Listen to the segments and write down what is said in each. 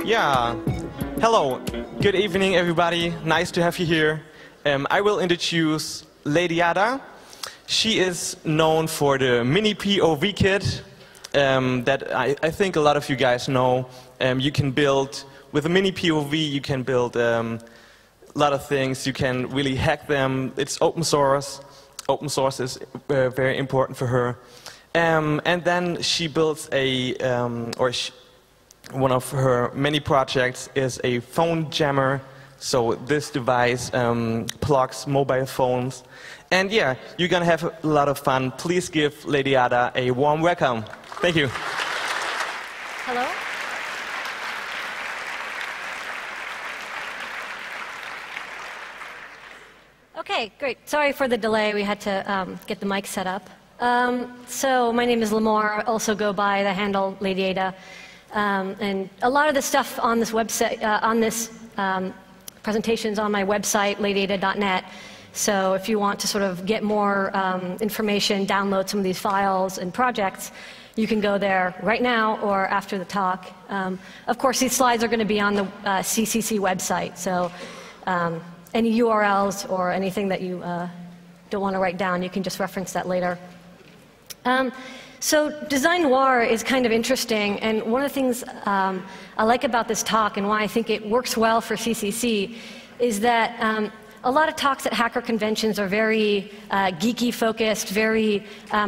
Yeah. Hello. Good evening, everybody. Nice to have you here. I will introduce Lady Ada. She is known for the Mini POV kit that I think a lot of you guys know. You can build, with a Mini POV, you can build a lot of things. You can really hack them. It's open source. Open source is very important for her. And then she builds one of her many projects is a phone jammer. So this device plugs mobile phones. And yeah, you're going to have a lot of fun. Please give Lady Ada a warm welcome. Thank you. Hello. Okay, great. Sorry for the delay. We had to get the mic set up. So my name is Limor. I also go by the handle Lady Ada. And a lot of the stuff on this website, on this presentation is on my website, ladyada.net. So if you want to sort of get more information, download some of these files and projects, you can go there right now or after the talk. Of course, these slides are going to be on the CCC website. So any URLs or anything that you don't want to write down, you can just reference that later. So design noir is kind of interesting, and one of the things I like about this talk and why I think it works well for CCC is that a lot of talks at hacker conventions are very geeky focused, very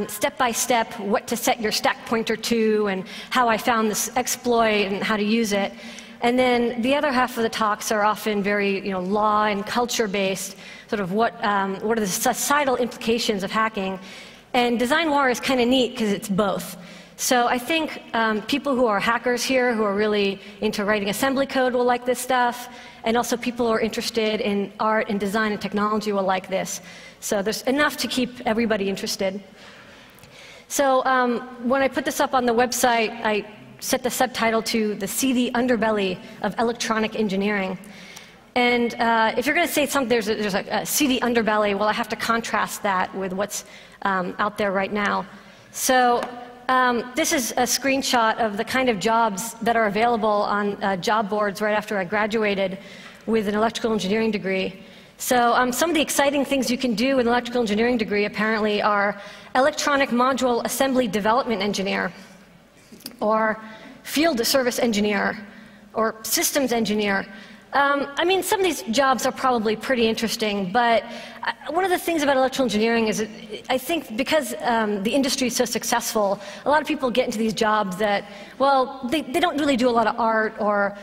step-by-step, what to set your stack pointer to and how I found this exploit and how to use it. And then the other half of the talks are often very law and culture-based, sort of what are the societal implications of hacking. And design noir is kind of neat because it's both. So I think people who are hackers here, who are really into writing assembly code, will like this stuff. And also people who are interested in art and design and technology will like this. So there's enough to keep everybody interested. So when I put this up on the website, I set the subtitle to the seedy underbelly of electronic engineering. And if you're going to say something, there's a seedy underbelly, well, I have to contrast that with what's out there right now. So this is a screenshot of the kind of jobs that are available on job boards right after I graduated with an electrical engineering degree. So some of the exciting things you can do with an electrical engineering degree apparently are electronic module assembly development engineer, or field service engineer, or systems engineer. I mean, some of these jobs are probably pretty interesting, but one of the things about electrical engineering is I think because the industry is so successful, a lot of people get into these jobs that, well, they don't really do a lot of art or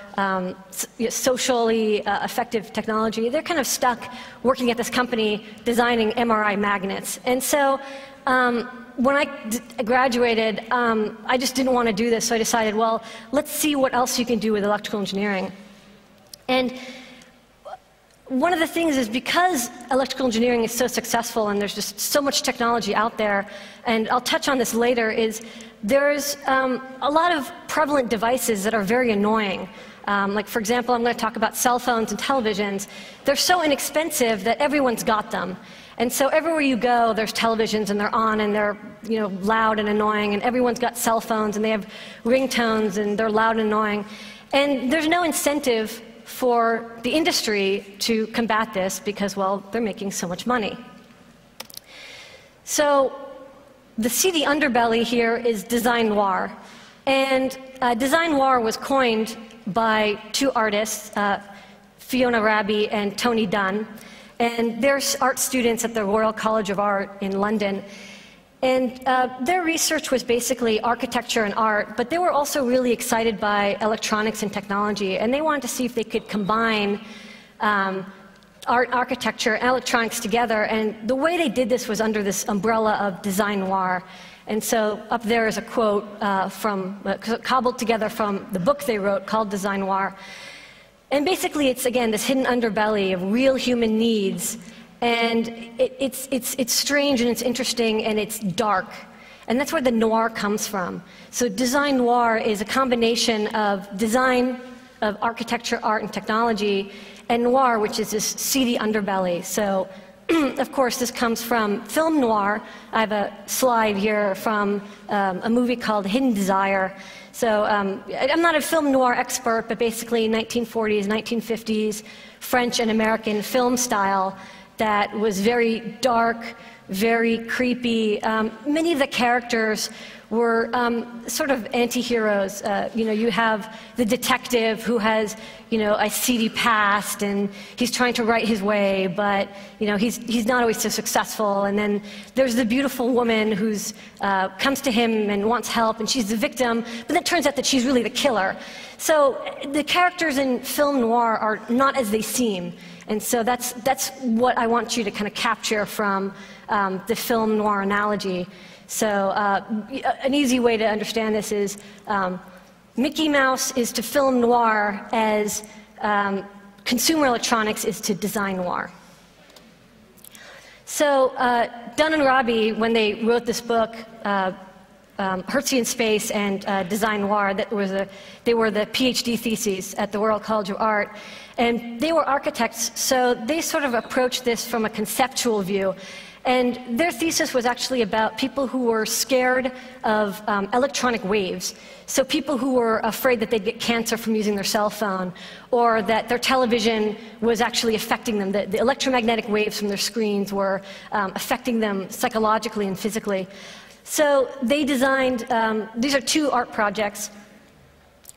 socially effective technology. They're kind of stuck working at this company designing MRI magnets. And so when I graduated, I just didn't want to do this, so I decided, well, let's see what else you can do with electrical engineering. And one of the things is because electrical engineering is so successful and there's just so much technology out there, and I'll touch on this later, is there's a lot of prevalent devices that are very annoying. Like, for example, I'm going to talk about cell phones and televisions. They're so inexpensive that everyone's got them. And so everywhere you go, there's televisions, and they're on, and they're loud and annoying, and everyone's got cell phones, and they have ringtones, and they're loud and annoying. And there's no incentive for the industry to combat this because, well, they're making so much money. So the seedy underbelly here is design noir. And design noir was coined by two artists, Fiona Raby and Tony Dunn. And they're art students at the Royal College of Art in London. And their research was basically architecture and art, but they were also really excited by electronics and technology, and they wanted to see if they could combine art, architecture, and electronics together. And the way they did this was under this umbrella of design noir. And so up there is a quote cobbled together from the book they wrote called Design Noir. And basically it's, again, this hidden underbelly of real human needs. And it's strange and it's interesting and it's dark. And that's where the noir comes from. So design noir is a combination of design, of architecture, art, and technology, and noir, which is this seedy underbelly. So of course, this comes from film noir. I have a slide here from a movie called Hidden Desire. So I'm not a film noir expert, but basically 1940s, 1950s French and American film style that was very dark, very creepy. Many of the characters were sort of anti-heroes. You have the detective who has, a seedy past, and he's trying to right his way, but, he's not always so successful. And then there's the beautiful woman who's comes to him and wants help, and she's the victim, but then it turns out that she's really the killer. So the characters in film noir are not as they seem. And so that's what I want you to kind of capture from the film noir analogy. So an easy way to understand this is Mickey Mouse is to film noir as consumer electronics is to design noir. So Dunn and Rabi, when they wrote this book, Hertzian Space and Design Noir, they were the PhD theses at the Royal College of Art. And they were architects, so they sort of approached this from a conceptual view. And their thesis was actually about people who were scared of electronic waves. So people who were afraid that they'd get cancer from using their cell phone, or that their television was actually affecting them, that the electromagnetic waves from their screens were affecting them psychologically and physically. So they designed, these are two art projects.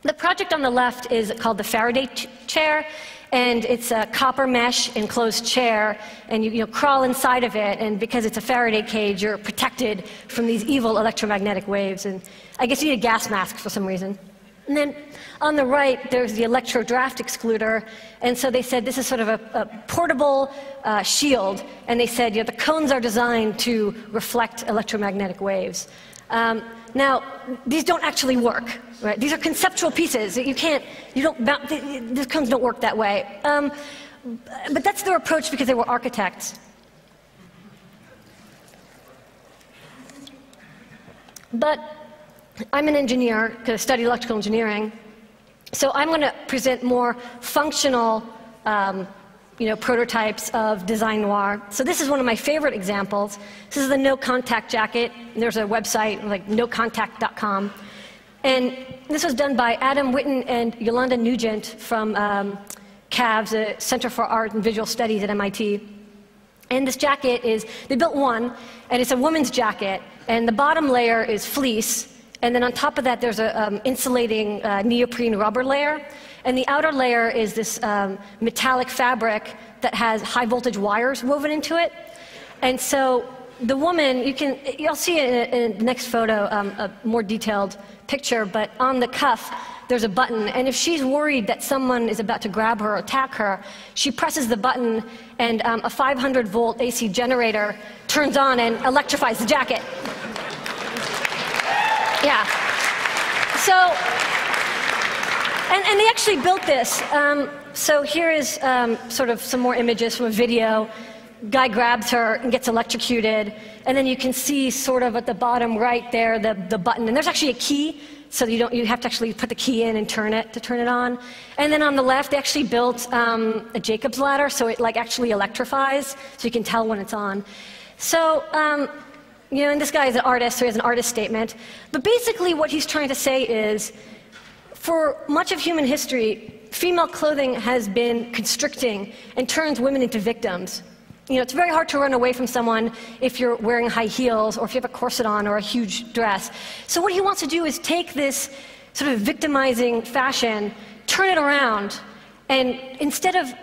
The project on the left is called the Faraday chair, and it's a copper mesh enclosed chair, and you crawl inside of it, and because it's a Faraday cage, you're protected from these evil electromagnetic waves. And I guess you need a gas mask for some reason. And then on the right, there's the electro draft excluder, and so they said this is sort of a portable shield, and they said the cones are designed to reflect electromagnetic waves. Now, these don't actually work, right? These are conceptual pieces. These cones don't work that way. But that's their approach because they were architects. But I'm an engineer because I studied electrical engineering. So I'm going to present more functional prototypes of design noir. So this is one of my favorite examples. This is the no contact jacket. There's a website like nocontact.com. And this was done by Adam Witten and Yolanda Nugent from CAVS, the Center for Art and Visual Studies at MIT. And this jacket they built one, and it's a woman's jacket. And the bottom layer is fleece. And then on top of that, there's an insulating neoprene rubber layer. And the outer layer is this metallic fabric that has high voltage wires woven into it. And so the woman, you'll see in the next photo a more detailed picture, but on the cuff, there's a button. And if she's worried that someone is about to grab her or attack her, she presses the button, and a 500-volt AC generator turns on and electrifies the jacket. Yeah. So, and they actually built this. So here is sort of some more images from a video. Guy grabs her and gets electrocuted. And then you can see sort of at the bottom right there the button. And there's actually a key, so you have to actually put the key in and turn it to turn it on. And then on the left, they actually built a Jacob's ladder, so it actually electrifies, so you can tell when it's on. So, and this guy is an artist, so he has an artist statement. But basically what he's trying to say is, for much of human history, female clothing has been constricting and turns women into victims. It's very hard to run away from someone if you're wearing high heels or if you have a corset on or a huge dress. So what he wants to do is take this sort of victimizing fashion, turn it around, and instead of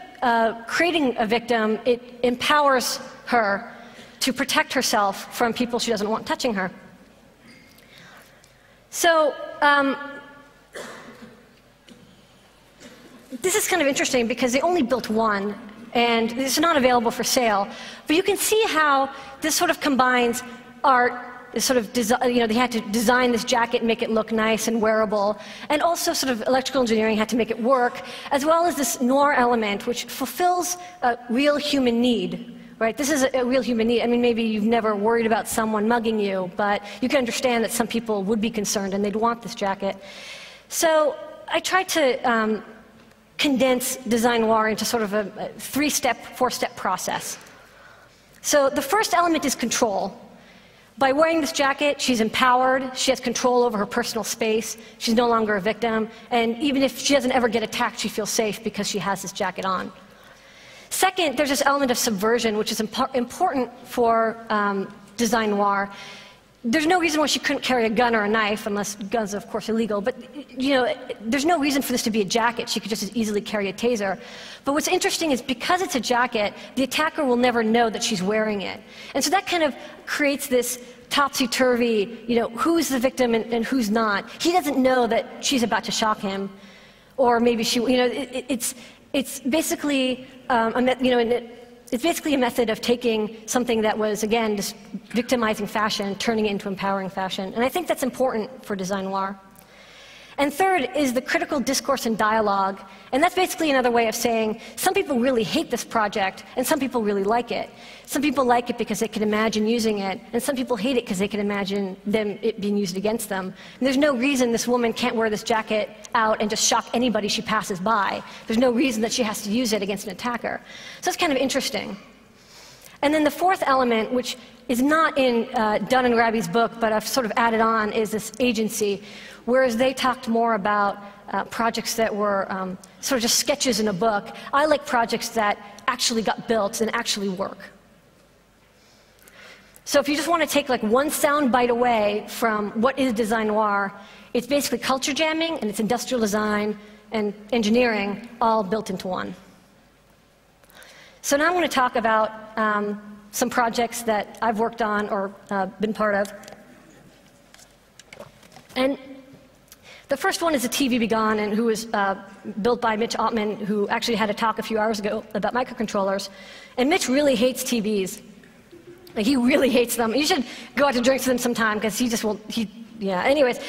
creating a victim, it empowers her to protect herself from people she doesn't want touching her. So this is kind of interesting because they only built one, and it's not available for sale. But you can see how this sort of combines art, this sort of they had to design this jacket and make it look nice and wearable, and also sort of electrical engineering had to make it work, as well as this noir element, which fulfills a real human need. Right? This is a real human need. I mean, maybe you've never worried about someone mugging you, but you can understand that some people would be concerned and they'd want this jacket. So I tried to condense design noir into sort of a 3-step, 4-step process. So the first element is control. By wearing this jacket, she's empowered, she has control over her personal space, she's no longer a victim, and even if she doesn't ever get attacked, she feels safe because she has this jacket on. Second, there's this element of subversion, which is important for design noir. There's no reason why she couldn't carry a gun or a knife, unless guns are, of course, illegal. But there's no reason for this to be a jacket. She could just as easily carry a taser. But what's interesting is because it's a jacket, the attacker will never know that she's wearing it. And so that kind of creates this topsy-turvy, who's the victim and who's not. He doesn't know that she's about to shock him. Or maybe she, it's basically it's basically a method of taking something that was, again, just victimizing fashion, turning it into empowering fashion. And I think that's important for design noir. And third is the critical discourse and dialogue. And that's basically another way of saying some people really hate this project, and some people really like it. Some people like it because they can imagine using it, and some people hate it because they can imagine it being used against them. And there's no reason this woman can't wear this jacket out and just shock anybody she passes by. There's no reason that she has to use it against an attacker. So that's kind of interesting. And then the fourth element, which is not in Dunn and Raby's book, but I've sort of added on, is this agency, whereas they talked more about projects that were sort of just sketches in a book. I like projects that actually got built and actually work. So if you just want to take like one sound bite away from what is design noir, it's basically culture jamming and it's industrial design and engineering all built into one. So now I'm going to talk about some projects that I've worked on or been part of. And the first one is a TV Be Gone, and who was built by Mitch Altman, who actually had a talk a few hours ago about microcontrollers. And Mitch really hates TVs. Like, he really hates them. You should go out to drinks with him sometime, because he just won't, yeah, anyways.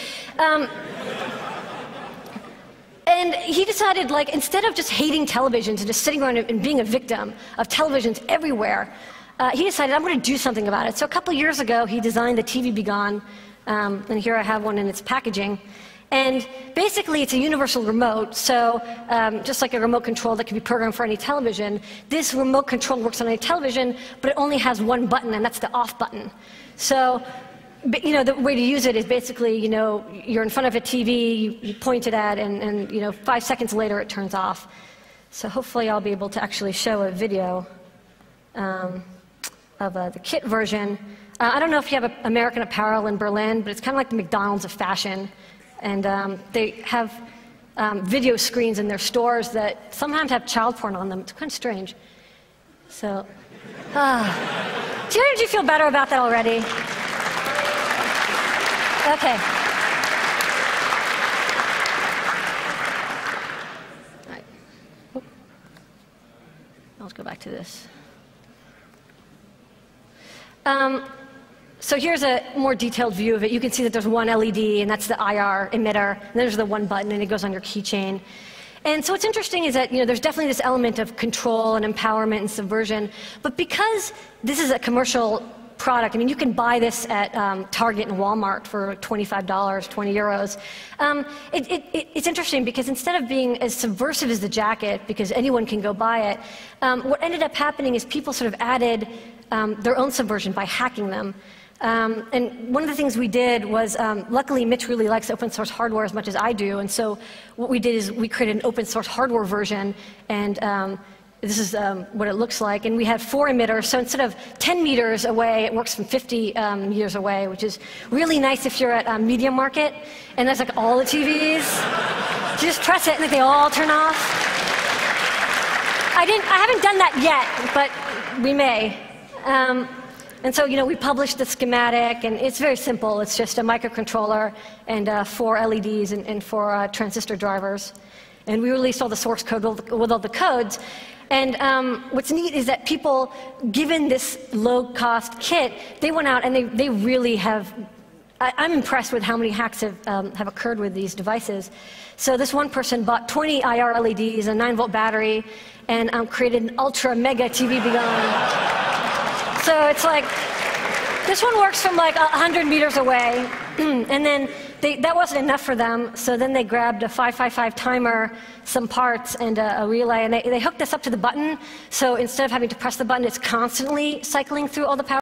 And he decided, like, instead of just hating televisions and just sitting around and being a victim of televisions everywhere, he decided, I'm going to do something about it. So a couple years ago, he designed the TV Be Gone, and here I have one in its packaging. And basically, it's a universal remote, so just like a remote control that can be programmed for any television, this remote control works on any television, but it only has one button, and that's the off button. So, the way to use it is basically, you're in front of a TV, you point it at, and 5 seconds later, it turns off. So hopefully, I'll be able to actually show a video of the kit version. I don't know if you have American Apparel in Berlin, but it's kind of like the McDonald's of fashion. And they have video screens in their stores that sometimes have child porn on them. It's kind of strange. So, did you feel better about that already? Okay. All right. Oop. Let's go back to this. So here's a more detailed view of it. You can see that there's one LED, and that's the IR emitter. And then there's the one button, and it goes on your keychain. And so what's interesting is that there's definitely this element of control and empowerment and subversion. But because this is a commercial product, I mean, you can buy this at Target and Walmart for $25, 20 euros. It's interesting because instead of being as subversive as the jacket, because anyone can go buy it, what ended up happening is people sort of added their own subversion by hacking them. And one of the things we did was, luckily Mitch really likes open source hardware as much as I do, and so what we did is we created an open source hardware version, and this is what it looks like. And we had 4 emitters, so instead of 10 meters away, it works from 50 meters away, which is really nice if you're at Media Market, and there's like all the TVs. You just press it and they all turn off. I haven't done that yet, but we may. And so, we published the schematic, and it's very simple. It's just a microcontroller and 4 LEDs and 4 transistor drivers. And we released all the source code with all the codes. And what's neat is that people, given this low-cost kit, they went out and they really have. I'm impressed with how many hacks have occurred with these devices. So this one person bought 20 IR LEDs, a 9-volt battery, and created an ultra mega TV Be Gone. So it's like, this one works from like 100 meters away, and then that wasn't enough for them, so then they grabbed a 555 timer, some parts, and a relay, and they hooked this up to the button, so instead of having to press the button, it's constantly cycling through all the power